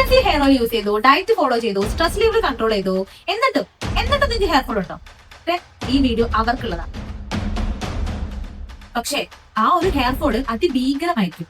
Expensive hair oil use ചെയ്തു, diet follow ചെയ്തു, stress level control ചെയ്തു, എന്നിട്ടും നിങ്ങൾക്ക് ഹെയർ ഫോൾ ഉണ്ടോ? ഈ വീഡിയോ അവർക്കുള്ളതാണ്. പക്ഷേ ആ ഒരു ഹെയർ ഫോള് അതിഭീകരമായിരിക്കും.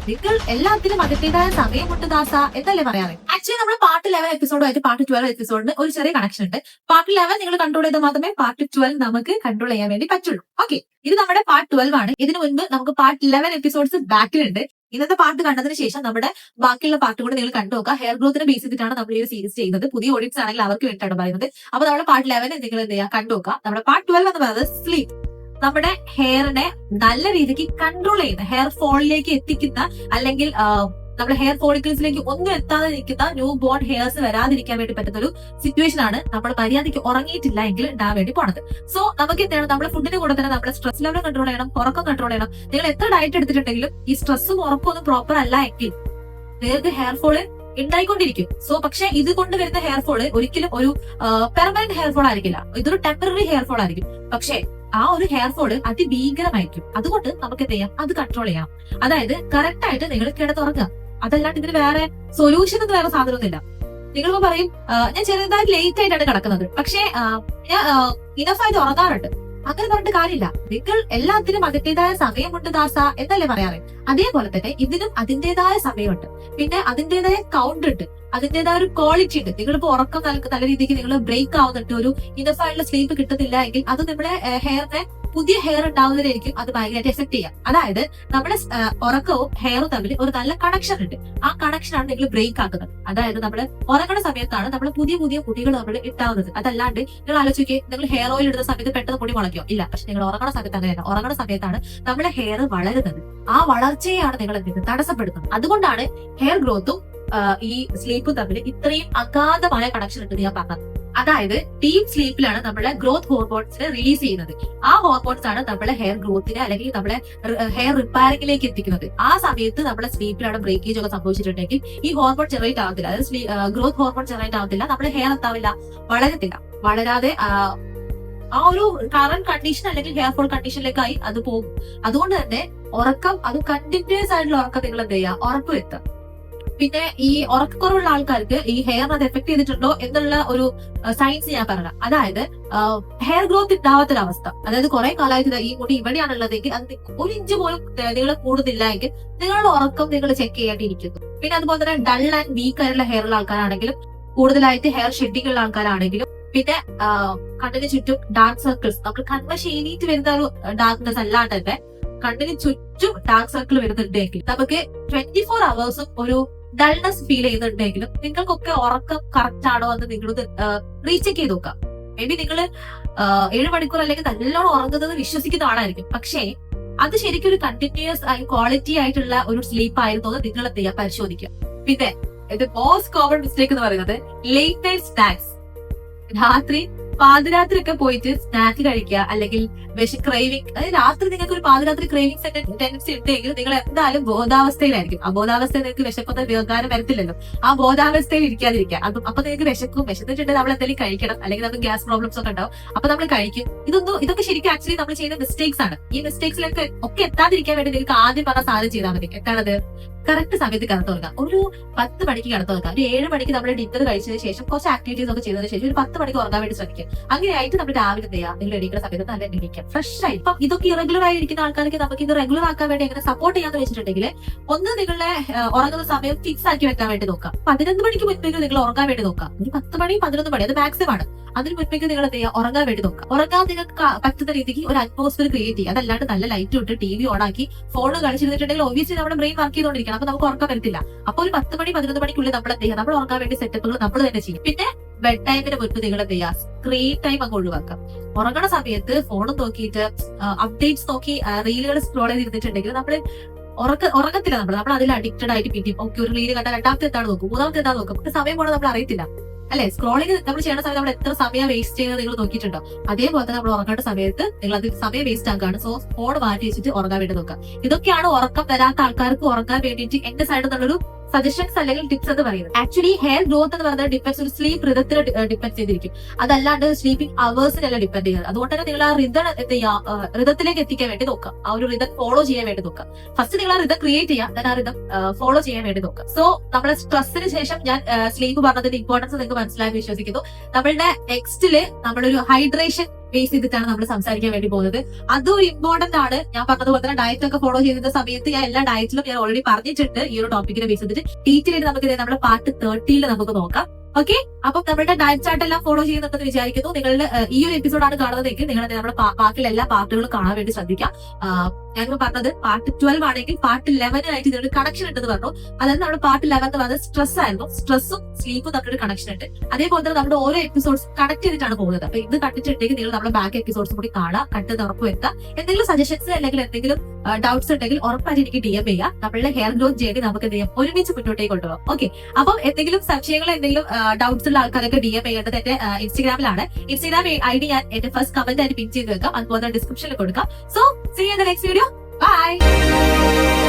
നിങ്ങൾ എല്ലാത്തിനും അതിന്റേതായ സമയമുണ്ട് ദാസ എന്നല്ലേ പറയാറ്. ആക്ച്വലി നമ്മുടെ പാർട്ട് 11 എപ്പിസോഡുമായിട്ട് പാർട്ട് 12 എപ്പിസോഡിന് ഒരു ചെറിയ കണക്ഷൻ ഉണ്ട്. പാർട്ട് 11 നിങ്ങൾ കൺട്രോൾ ചെയ്താൽ മാത്രമേ പാർട്ട് 12 നമുക്ക് കൺട്രോൾ ചെയ്യാൻ വേണ്ടി പറ്റുള്ളൂ. ഓക്കെ, ഇത് നമ്മുടെ പാർട്ട് 12 ആണ്. ഇതിനു മുൻപ് നമുക്ക് പാർട്ട് 11 എപ്പിസോഡ്സ് ബാക്കിലുണ്ട്. ഇന്നത്തെ പാർട്ട് കണ്ടതിന് ശേഷം നമ്മുടെ ബാക്കിയുള്ള പാർട്ട് കൂടെ നിങ്ങൾ കണ്ടു നോക്കുക. ഹെയർ ഗ്രോത്തിനെ ബേസ് ചെയ്തിട്ടാണ് നമ്മൾ ഈ ഒരു സീരീസ് ചെയ്യുന്നത്. പുതിയ ഓഡിയൻസ് ആണെങ്കിൽ അവർക്ക് വേണ്ടിയിട്ടാണ് പറയുന്നത്. അപ്പൊ നമ്മുടെ പാർട്ട് 11 നിങ്ങൾ എന്ത് ചെയ്യുക, കണ്ടു നോക്കുക. നമ്മുടെ പാർട്ട് 12 എന്ന് പറയുന്നത് സ്ലീപ്പ്, നമ്മുടെ ഹെയറിനെ നല്ല രീതിക്ക് കൺട്രോൾ ചെയ്യുന്ന, ഹെയർ ഫോളിലേക്ക് എത്തിക്കുന്ന, അല്ലെങ്കിൽ നമ്മുടെ ഹെയർ ഫോളിക്കിൾസിലേക്ക് ഒന്നും എത്താതെ നിൽക്കുന്ന ന്യൂ ബോൺ ഹെയർസ് വരാതിരിക്കാൻ വേണ്ടി പറ്റുന്ന ഒരു സിറ്റുവേഷൻ ആണ് നമ്മൾ മര്യാദയ്ക്ക് ഉറങ്ങിയിട്ടില്ല എങ്കിൽ ഉണ്ടാകാൻ വേണ്ടി പോണത്. സോ നമുക്ക് എന്താണ്, നമ്മുടെ ഫുഡിന്റെ കൂടെ തന്നെ നമ്മുടെ സ്ട്രെസ് ലെവൽ കൺട്രോൾ ചെയ്യണം, ഉറക്കം കൺട്രോൾ ചെയ്യണം. നിങ്ങൾ എത്ര ഡയറ്റ് എടുത്തിട്ടുണ്ടെങ്കിലും ഈ സ്ട്രെസ്സും ഉറക്കം ഒന്നും പ്രോപ്പർ അല്ല എങ്കിൽ നിങ്ങൾക്ക് ഹെയർ ഫോള് ഉണ്ടായിക്കൊണ്ടിരിക്കും. സോ പക്ഷെ ഇത് കൊണ്ടുവരുന്ന ഹെയർ ഫോള് ഒരിക്കലും ഒരു പെർമനന്റ് ഹെയർ ഫോൾ ആയിരിക്കില്ല. ഇതൊരു ടെമ്പററി ഹെയർ ഫോൾ ആയിരിക്കും. പക്ഷേ ആ ഒരു ഹെയർ ഫോള് അതിഭീകരമായിരിക്കും. അതുകൊണ്ട് നമുക്ക് എന്ത് ചെയ്യാം, അത് കൺട്രോൾ ചെയ്യാം. അതായത് കറക്റ്റ് ആയിട്ട് നിങ്ങൾ കിടന്നുറങ്ങുക. അതല്ലാണ്ട് ഇതിന് വേറെ സൊല്യൂഷൻ ഒന്നും വേറെ സാധനമൊന്നുമില്ല. നിങ്ങളിപ്പോ പറയും ഞാൻ ചെറുതായിട്ട് ലേറ്റ് ആയിട്ടാണ് കിടക്കുന്നത്, പക്ഷേ ഞാൻ ഇനഫായിട്ട് ഉറങ്ങാറുണ്ട്. അങ്ങനെ പറഞ്ഞിട്ട് കാര്യമില്ല. നിങ്ങൾ എല്ലാത്തിനും അതിന്റേതായ സമയമുണ്ട് ദാസ എന്നല്ലേ പറയാറ്. അതേപോലെ തന്നെ ഇതിനും അതിന്റേതായ സമയമുണ്ട്, പിന്നെ അതിന്റേതായ കൗണ്ട് ഉണ്ട്, അതിന്റേതായ ഒരു ക്വാളിറ്റി ഉണ്ട്. നിങ്ങളിപ്പോ ഉറക്കം നല്ല രീതിക്ക് നിങ്ങൾ ബ്രേക്ക് ആവുന്നുണ്ട്, ഒരു ഇനഫായിട്ടുള്ള സ്ലീപ്പ് കിട്ടുന്നില്ല എങ്കിൽ അത് നമ്മുടെ ഹെയറിനെ പുതിയ ഹെയർ ഉണ്ടാവുന്നതിലായിരിക്കും അത് ഭയങ്കരമായിട്ട് എഫക്ട് ചെയ്യാം. അതായത് നമ്മുടെ ഉറക്കവും ഹെയറും തമ്മിൽ ഒരു നല്ല കണക്ഷൻ ഉണ്ട്. ആ കണക്ഷനാണ് നിങ്ങൾ ബ്രേക്ക് ആക്കുന്നത്. അതായത് നമ്മൾ ഉറങ്ങുന്ന സമയത്താണ് നമ്മൾ പുതിയ പുതിയ മുടികൾ നമ്മൾ ഉണ്ടാവുന്നത്. അതല്ലാണ്ട് നിങ്ങൾ ആലോചിക്കുക, നിങ്ങൾ ഹെയർ ഓയിൽ ഇടുന്ന സമയത്ത് പെട്ടെന്ന് മുടി മുളയ്ക്കോ? ഇല്ല. പക്ഷെ നിങ്ങൾ ഉറങ്ങുന്ന സമയത്ത് അങ്ങനെയല്ല. ഉറങ്ങുന്ന സമയത്താണ് നമ്മുടെ ഹെയർ വളരുന്നത്. ആ വളർച്ചയാണ് നിങ്ങൾ എന്തെങ്കിലും തടസ്സപ്പെടുത്തുന്നത്. അതുകൊണ്ടാണ് ഹെയർ ഗ്രോത്തും ഈ സ്ലീപ്പും തമ്മിൽ ഇത്രയും അഗാധമായ കണക്ഷൻ ഉണ്ടെന്ന് ഞാൻ പറഞ്ഞത്. അതായത് ഡീപ് സ്ലീപ്പിലാണ് നമ്മളെ ഗ്രോത്ത് ഹോർമോൺസിനെ റിലീസ് ചെയ്യുന്നത്. ആ ഹോർമോൺസ് ആണ് നമ്മളെ ഹെയർ ഗ്രോത്തിനെ അല്ലെങ്കിൽ നമ്മളെ ഹെയർ റിപ്പയറിംഗിലേക്ക് എത്തിക്കുന്നത്. ആ സമയത്ത് നമ്മുടെ സ്ലീപ്പിലാണ് ബ്രേക്കേജ് ഒക്കെ സംഭവിച്ചിട്ടുണ്ടെങ്കിൽ ഈ ഹോർമോൺ ജനറേറ്റ് ആവത്തില്ല. അതായത് ഗ്രോത്ത് ഹോർമോൺ ജനറേറ്റ് ആവത്തില്ല, നമ്മുടെ ഹെയർ എന്താവില്ല, വളരത്തില്ല. വളരാതെ ആ ഒരു കറന്റ് കണ്ടീഷൻ അല്ലെങ്കിൽ ഹെയർ ഫോൾ കണ്ടീഷനിലേക്കായി അത് പോകും. അതുകൊണ്ട് തന്നെ ഉറക്കം, അത് കണ്ടിന്യൂസ് ആയിട്ടുള്ള ഉറക്കം നിങ്ങൾ എന്ത് ചെയ്യുക, ഉറപ്പുവരുത്തുക. പിന്നെ ഈ ഉറക്കക്കുറവുള്ള ആൾക്കാർക്ക് ഈ ഹെയർ അത് എഫക്ട് ചെയ്തിട്ടുണ്ടോ എന്നുള്ള ഒരു സയൻസ് ഞാൻ പറയാം. അതായത് ഹെയർ ഗ്രോത്ത് ഉണ്ടാവാത്തൊരവസ്ഥ, അതായത് കുറെ കാലമായിട്ട് ഈ മുടി ഇവിടെയാണുള്ളതെങ്കിൽ അത് 1 ഇഞ്ച് പോലും നിങ്ങൾ കൂടുന്നില്ല എങ്കിൽ നിങ്ങളുടെ ഉറക്കം നിങ്ങൾ ചെക്ക് ചെയ്യേണ്ടിയിരിക്കുന്നു. പിന്നെ അതുപോലെ തന്നെ ഡൾ ആൻഡ് വീക്ക് ആയിട്ടുള്ള ഹെയർ ഉള്ള ആൾക്കാരാണെങ്കിലും, കൂടുതലായിട്ട് ഹെയർ ഷെഡിങ് ഉള്ള ആൾക്കാരാണെങ്കിലും, പിന്നെ കണ്ണിന് ചുറ്റും ഡാർക്ക് സർക്കിൾസ്, നമുക്ക് കൺമശീലിയിട്ട് വരുന്ന ഒരു ഡാർക്ക്നെസ് അല്ലാണ്ട് തന്നെ കണ്ണിന് ചുറ്റും ഡാർക്ക് സർക്കിൾ വരുന്നുണ്ടെങ്കിൽ, നമുക്ക് 24 hours ഒരു ഡൾനെസ് ഫീൽ ചെയ്യുന്നുണ്ടെങ്കിലും നിങ്ങൾക്കൊക്കെ ഉറക്കം കറക്റ്റ് ആണോ എന്ന് നിങ്ങളത് റീചെക്ക് ചെയ്ത് നോക്കാം. മേ ബി നിങ്ങൾ 7 മണിക്കൂർ അല്ലെങ്കിൽ നല്ലോണം ഉറങ്ങുന്നത് വിശ്വസിക്കുന്ന ആളായിരിക്കും, പക്ഷേ അത് ശരിക്കും ഒരു കണ്ടിന്യൂസ് ആയി ക്വാളിറ്റി ആയിട്ടുള്ള ഒരു സ്ലീപ്പ് ആയിരുന്നു എന്ന് നിങ്ങൾ എന്ത് ചെയ്യാം, പരിശോധിക്കുക. പിന്നെ ഇത് മോസ്റ്റ് കോമൺ മിസ്റ്റേക്ക് എന്ന് പറയുന്നത് ലേറ്റ് നൈറ്റ് സ്നാക്സ്. രാത്രി പാതിരാത്രി ഒക്കെ പോയിട്ട് സ്നാക്ക് കഴിക്കുക, അല്ലെങ്കിൽ ക്രേവിംഗ്. അതായത് രാത്രി നിങ്ങൾക്ക് ഒരു പാതിരാത്രി ക്രേവിംഗ്സ് ടെൻഡൻസി ഉണ്ടെങ്കിൽ നിങ്ങൾ എന്തായാലും ബോധാവസ്ഥയിലായിരിക്കും. ആ ബോധാവസ്ഥയിൽ നിങ്ങൾക്ക് വിശക്കുന്ന വികാരം വരത്തില്ലല്ലോ. ആ ബോധാവസ്ഥയിൽ ഇരിക്കാതിരിക്കുക. അപ്പൊ നിങ്ങൾക്ക് വിശന്നിട്ടുണ്ടെങ്കിൽ നമ്മൾ എന്തെങ്കിലും കഴിക്കണം, അല്ലെങ്കിൽ നമുക്ക് ഗ്യാസ് പ്രോബ്ലംസ് ഒക്കെ ഉണ്ടാവും. അപ്പൊ നമ്മൾ കഴിക്കും. ഇതൊക്കെ ശരിക്കും ആക്ച്വലി നമ്മൾ ചെയ്യുന്ന മിസ്റ്റേക്സ് ആണ്. ഈ മിസ്റ്റേക്സിലേക്ക് ഒക്കെ എത്താതിരിക്കാൻ വേണ്ടി നിങ്ങൾക്ക് ആദ്യം പറഞ്ഞ സാധനം ചെയ്താൽ മതി. എന്താണത്? കറക്റ്റ് സമയത്ത് കിടത്തുക. ഒരു 10 മണിക്ക് കിടത്തുക. ഒരു 7 മണിക്ക് നമ്മൾ ഡിന്നർ കഴിച്ചതിന് ശേഷം കുറച്ച് ആക്ടിവിറ്റീസ് ഒക്കെ ചെയ്തതിന് ശേഷം ഒരു 10 മണിക്ക് ഉറങ്ങാൻ വേണ്ടി ശ്രമിക്കുക. അങ്ങനെയായിട്ട് നമ്മൾ രാവിലെ എന്ത് ചെയ്യുക, നിങ്ങൾ എണീക്കുന്ന സമയത്ത് നല്ല എണീക്കുക, ഫ്രഷ് ആയി. ഇപ്പം ഇതൊക്കെ ഇറഗുലർ ആയിരിക്കുന്ന ആൾക്കാർക്ക് നമുക്ക് ഇത് റെഗുലർ ആക്കാൻ വേണ്ടി എങ്ങനെ സപ്പോർട്ട് ചെയ്യാന്ന് വെച്ചിട്ടുണ്ടെങ്കിൽ, ഒന്ന് നിങ്ങളുടെ ഉറങ്ങുന്ന സമയം ഫിക്സ് ആക്കി വെക്കാൻ വേണ്ടി നോക്കാം. 11 മണിക്ക് മുൻപേക്ക് നിങ്ങൾ ഉറങ്ങാൻ വേണ്ടി നോക്കാം. ഒരു 10 മണി 11 മണി അത് മാക്സിമം ആണ്. അതിന് മുൻപേക്ക് നിങ്ങൾ എന്ത് ചെയ്യുക, ഉറങ്ങാൻ വേണ്ടി നോക്കാം. ഉറങ്ങാൻ നിങ്ങൾക്ക് പറ്റുന്ന രീതിക്ക് ഒരു അറ്റ്മോസ്ഫിയർ ക്രിയേറ്റ് ചെയ്യുക. അതല്ലാണ്ട് നല്ല ലൈറ്റ് ഇട്ട് TV ഓൺ ആക്കി ഫോൺ കളിച്ചിരുന്നിട്ടുണ്ടെങ്കിൽ ഒബ്വിയസ്ലി നമ്മുടെ ബ്രെയിൻ വർക്ക് ചെയ്തുകൊണ്ടിരിക്കണം. അപ്പൊ നമുക്ക് ഉറക്കം വരത്തില്ല. അപ്പൊ ഒരു 10 മണി 11 മണിക്കുള്ളിൽ നമ്മൾ എന്ത് ചെയ്യുക, നമ്മൾ ഉറങ്ങാൻ വേണ്ടി സെറ്റപ്പുകൾ നമ്മൾ തന്നെ ചെയ്യും. പിന്നെ ബെഡ് ടൈമിന് മുൻപ് നിങ്ങൾ എന്ത് ചെയ്യുക, സ്ക്രീൻ ടൈം അങ്ങ് ഒഴിവാക്കാം. ഉറങ്ങണ സമയത്ത് ഫോണും നോക്കിയിട്ട് അപ്ഡേറ്റ്സ് നോക്കി റീലുകൾ സ്ക്രോൾ ചെയ്തിരുന്നിട്ടുണ്ടെങ്കിൽ നമ്മൾ ഉറങ്ങത്തില്ല. നമ്മൾ അതിൽ അഡിക്റ്റഡ് ആയിട്ട് പിന്നെയും ഓക്കെ ഒരു റീല് കണ്ടാൽ രണ്ടാമത്തെ എന്താണ് നോക്കും, മൂന്നാമത്തെ എന്താണ് നോക്കും. നമുക്ക് സമയം പോണത് നമ്മൾ അറിയത്തില്ല. അല്ലെ? സ്ക്രോളിംഗ് നമ്മൾ ചെയ്യുന്ന സമയത്ത് നമ്മൾ എത്ര സമയം വേസ്റ്റ് ചെയ്യുന്നത് നിങ്ങൾ നോക്കിയിട്ടുണ്ടോ? അതേപോലെ തന്നെ നമ്മൾ ഉറങ്ങേണ്ട സമയത്ത് നിങ്ങൾ അതിൽ സമയം വേസ്റ്റ് ആക്കാണ്. സോ ഫോൺ മാറ്റി വെച്ചിട്ട് ഉറങ്ങാൻ വേണ്ടി നോക്കാം. ഇതൊക്കെയാണ് ഉറക്കം വരാത്ത ആൾക്കാർക്ക് ഉറങ്ങാൻ വേണ്ടിയിട്ട് എന്റെ സൈഡിൽ നിന്നുള്ളൊരു സജഷൻസ് അല്ലെങ്കിൽ ടിപ്സ് എന്ന് പറയുന്നത്. ആക്ച്വലി ഹെയർ ഗ്രോത്ത് എന്ന് പറയുന്നത് ഡിപ്പെൻസ് ഒരു സ്ലീപ്പ് റിതത്തിൽ ഡിപ്പെൻഡ് ചെയ്തിരിക്കും. അതല്ലാണ്ട് സ്ലീപ്പിംഗ് അവേഴ്സിനല്ല ഡിപ്പെൻഡ് ചെയ്യുന്നത്. അതുകൊണ്ട് തന്നെ നിങ്ങൾ ആ റിതത്തിലേക്ക് എത്തിക്കാൻ വേണ്ടി നോക്കുക, ആ ഒരു റിതം ഫോളോ ചെയ്യാൻ വേണ്ടി നോക്കുക. ഫസ്റ്റ് നിങ്ങൾ ആ റിതം ക്രിയേറ്റ് ചെയ്യുക, then ആ റിതം ഫോളോ ചെയ്യാൻ വേണ്ടി നോക്കുക. സോ നമ്മുടെ സ്ട്രെസ്സിന് ശേഷം ഞാൻ സ്ലീപ്പ് പറഞ്ഞതിന്റെ ഇമ്പോർട്ടൻസ് നിങ്ങൾക്ക് മനസ്സിലായി വിശ്വസിക്കുന്നു. നമ്മളുടെ നെക്സ്റ്റില് നമ്മളൊരു ഹൈഡ്രേഷൻ ബേസ് ചെയ്തിട്ടാണ് നമ്മൾ സംസാരിക്കാൻ വേണ്ടി പോകുന്നത്. അതും ഇമ്പോർട്ടന്റ് ആണ്. ഞാൻ പറഞ്ഞതുപോലെ തന്നെ ഡയറ്റ് ഒക്കെ ഫോളോ ചെയ്യുന്ന സമയത്ത് ഞാൻ എല്ലാ ഡയറ്റിലും ഞാൻ ഓൾറെഡി പറഞ്ഞിട്ടുണ്ട്. ഈ ഒരു ടോപ്പിക്കിനെ ബേസ് ചെയ്തിട്ട് ഡീറ്റെയിൽ നമുക്ക് നമ്മുടെ പാർട്ട് 30 നമുക്ക് നോക്കാം. ഓക്കെ, അപ്പം നമ്മുടെ ഡയറ്റ് ചാർട്ട് എല്ലാം ഫോളോ ചെയ്യുന്നുണ്ടെന്ന് വിചാരിക്കുന്നു. നിങ്ങളുടെ ഈ ഒരു എപ്പിസോഡാണ് കാണുന്നതെങ്കിൽ നിങ്ങൾ നമ്മുടെ ബാക്കിയുള്ള എല്ലാ പാർട്ടുകളും കാണാൻ വേണ്ടി ശ്രദ്ധിക്കാം. ഞങ്ങൾ പറഞ്ഞത് പാർട്ട് 12 ആണെങ്കിൽ പാർട്ട് 11 ആയിട്ട് ഇതിനൊരു കണക്ഷൻ ഉണ്ടെന്ന് പറഞ്ഞു. അതായത് നമ്മുടെ പാർട്ട് 11 എന്ന് പറയുന്നത് സ്ട്രെസ് ആയിരുന്നു. സ്ട്രെസ്സും സ്ലീപ്പും തമ്മിലൊരു കണക്ഷൻ ഉണ്ട്. അതേപോലെ തന്നെ നമ്മുടെ ഓരോ എപ്പിസോഡ്സ് കണക്ട് ചെയ്തിട്ടാണ് പോകുന്നത്. അപ്പൊ ഇത് കണ്ടിട്ടുണ്ടെങ്കിൽ നിങ്ങൾ നമ്മുടെ ബാക്ക് എപ്പിസോഡ്സ് കൂടി കാണാം, കണ്ടത് ഉറപ്പുവരുത്താം. എന്തെങ്കിലും സജഷൻസ് അല്ലെങ്കിൽ എന്തെങ്കിലും ഡൗട്ട്സ് ഉണ്ടെങ്കിൽ ഉറപ്പായിട്ട് എനിക്ക് DM ചെയ്യാം. നമ്മളുടെ ഹെയർ ഗ്രോത്ത് ജേർണി നമുക്ക് എന്ത് ചെയ്യാം, ഒരുമിച്ച് മുന്നോട്ടേക്ക് കൊണ്ടുപോകാം. ഓക്കെ, അപ്പം എന്തെങ്കിലും സംശയങ്ങൾ എന്തെങ്കിലും ഡൗട്ട്സ് ഉള്ള ആൾക്കാരൊക്കെ DM ചെയ്യേണ്ടത് എന്റെ ഇൻസ്റ്റാഗ്രാമിലാണ്. ഇൻസ്റ്റാഗ്രാം ID ഞാൻ എന്റെ ഫസ്റ്റ് കമന്റ് ആയിട്ട് പിൻ ചെയ്ത് വെക്കാം, അതുപോലെ ഡിസ്ക്രിപ്ഷനിൽ കൊടുക്കാം. So see you in the next video. By.